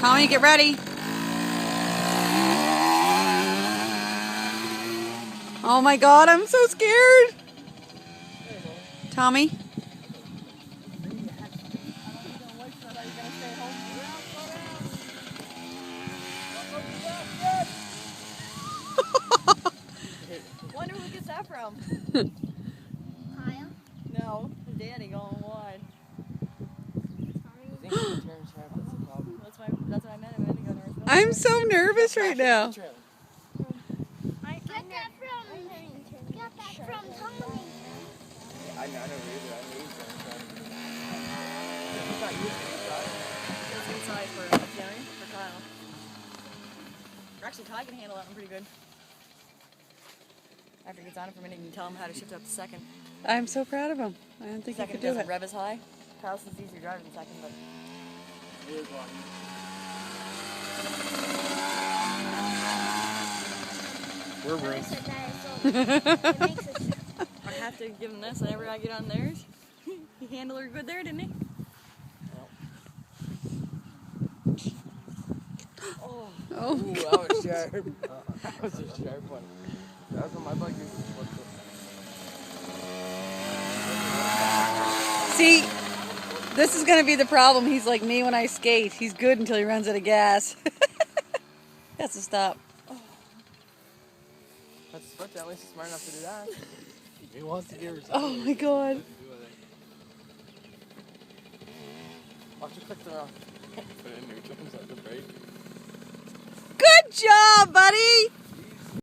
Tommy, get ready. Oh my God, I'm so scared. Tommy. Wonder who gets that from? Kyle? No, Daddy going wide. That's what I meant. I'm so nervous right now. I got that from Tommy. I know he's It's inside for Kyle. Actually, Ty can handle that one pretty good. After he gets on it for a minute, you can tell him how to shift up the second. I'm so proud of him. I don't think he Second could do doesn't it. rev as high. Kyle's is easier driving the second, but We're room. I have to give him this whenever I get on theirs. He handled her good there, didn't he? Oh, Ooh, that was sharp. That was a sharp one. That's what my bike is. see, this is going to be the problem. He's like me when I skate. He's good until he runs out of gas. Has to stop. That's switch. At least he's smart enough to do that. He wants to give her Oh my God. Watch her click the rock. Put it in neutral, the brake. Good job, buddy.